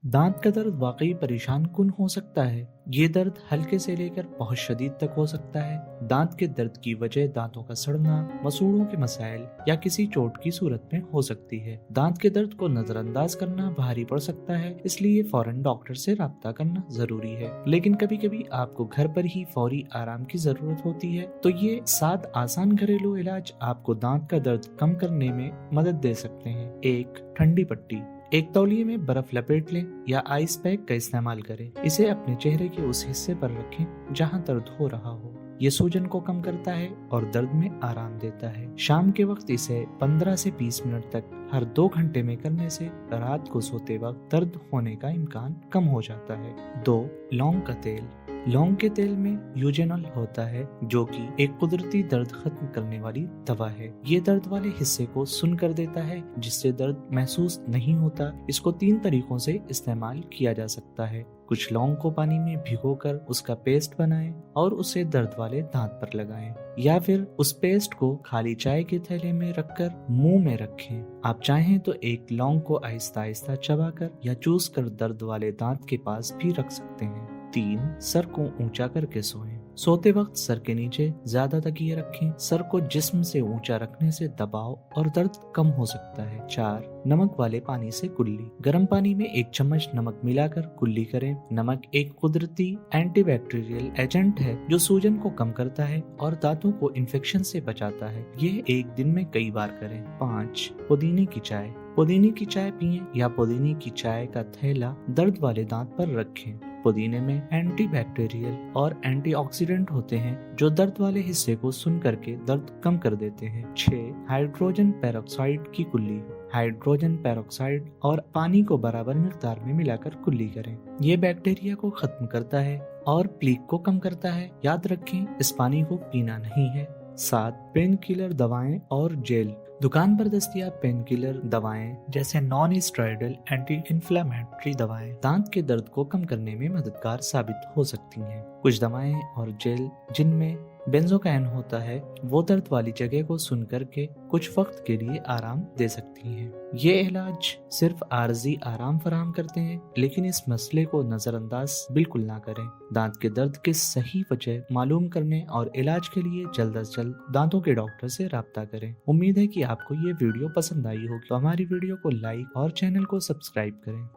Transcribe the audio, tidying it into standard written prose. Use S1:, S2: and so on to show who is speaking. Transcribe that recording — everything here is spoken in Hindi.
S1: दांत का दर्द वाकई परेशान कुन हो सकता है। ये दर्द हल्के से लेकर बहुत शदीद तक हो सकता है। दांत के दर्द की वजह दांतों का सड़ना, मसूड़ों के मसाइल या किसी चोट की सूरत में हो सकती है। दांत के दर्द को नजरअंदाज करना भारी पड़ सकता है, इसलिए फौरन डॉक्टर से राब्ता करना जरूरी है। लेकिन कभी कभी आपको घर पर ही फौरी आराम की जरूरत होती है, तो ये 7 आसान घरेलू इलाज आपको दांत का दर्द कम करने में मदद दे सकते हैं। 1. ठंडी पट्टी। एक तौलिए में बर्फ लपेट लें या आइस पैक का इस्तेमाल करें। इसे अपने चेहरे के उस हिस्से पर रखें जहां दर्द हो रहा हो। ये सूजन को कम करता है और दर्द में आराम देता है। शाम के वक्त इसे 15 से 20 मिनट तक हर 2 घंटे में करने से रात को सोते वक्त दर्द होने का इम्कान कम हो जाता है। 2. लौंग का तेल। लौंग के तेल में यूजेनॉल होता है, जो कि एक कुदरती दर्द खत्म करने वाली दवा है। ये दर्द वाले हिस्से को सुन्न कर देता है, जिससे दर्द महसूस नहीं होता। इसको 3 तरीकों से इस्तेमाल किया जा सकता है। कुछ लौंग को पानी में भिगोकर उसका पेस्ट बनाएं और उसे दर्द वाले दांत पर लगाएं, या फिर उस पेस्ट को खाली चाय के थैले में रखकर मुंह में रखें। आप चाहें तो एक लौंग को आहिस्ता आहिस्ता चबाकर या चूस कर दर्द वाले दांत के पास भी रख सकते हैं। 3. सर को ऊंचा करके सोएं। सोते वक्त सर के नीचे ज्यादा तकिए रखें। सर को जिस्म से ऊंचा रखने से दबाव और दर्द कम हो सकता है। 4. नमक वाले पानी से कुल्ली। गर्म पानी में 1 चम्मच नमक मिलाकर कुल्ली करें। नमक एक कुदरती एंटीबैक्टीरियल एजेंट है जो सूजन को कम करता है और दांतों को इन्फेक्शन से बचाता है। ये एक दिन में कई बार करें। 5. पुदीने की चाय। पुदीने की चाय पिएं या पुदीने की चाय का थैला दर्द वाले दांत पर रखें। पुदीने में एंटीबैक्टीरियल और एंटीऑक्सीडेंट होते हैं जो दर्द वाले हिस्से को सुन्न करके दर्द कम कर देते हैं। 6. हाइड्रोजन पेरोक्साइड की कुल्ली। हाइड्रोजन पेरोक्साइड और पानी को बराबर मिकदार में मिलाकर कुल्ली करें। ये बैक्टीरिया को खत्म करता है और प्लीक को कम करता है। याद रखें, इस पानी को पीना नहीं है। 7. पेन किलर दवाएं और जेल। दुकान पर दस्तयाब पेन किलर दवाएं जैसे नॉन स्टेरॉयडल एंटी इन्फ्लेमेटरी दवाएं दांत के दर्द को कम करने में मददगार साबित हो सकती हैं। कुछ दवाएं और जेल जिनमें बेंजोकाइन होता है, वो दर्द वाली जगह को सुन करके कुछ वक्त के लिए आराम दे सकती हैं। ये इलाज सिर्फ आर्जी आराम फराहम करते हैं, लेकिन इस मसले को नजरअंदाज बिल्कुल ना करें। दांत के दर्द की सही वजह मालूम करने और इलाज के लिए जल्द अज जल्द दांतों के डॉक्टर से राब्ता करें। उम्मीद है कि आपको ये वीडियो पसंद आई होगी, तो हमारी वीडियो को लाइक और चैनल को सब्सक्राइब करें।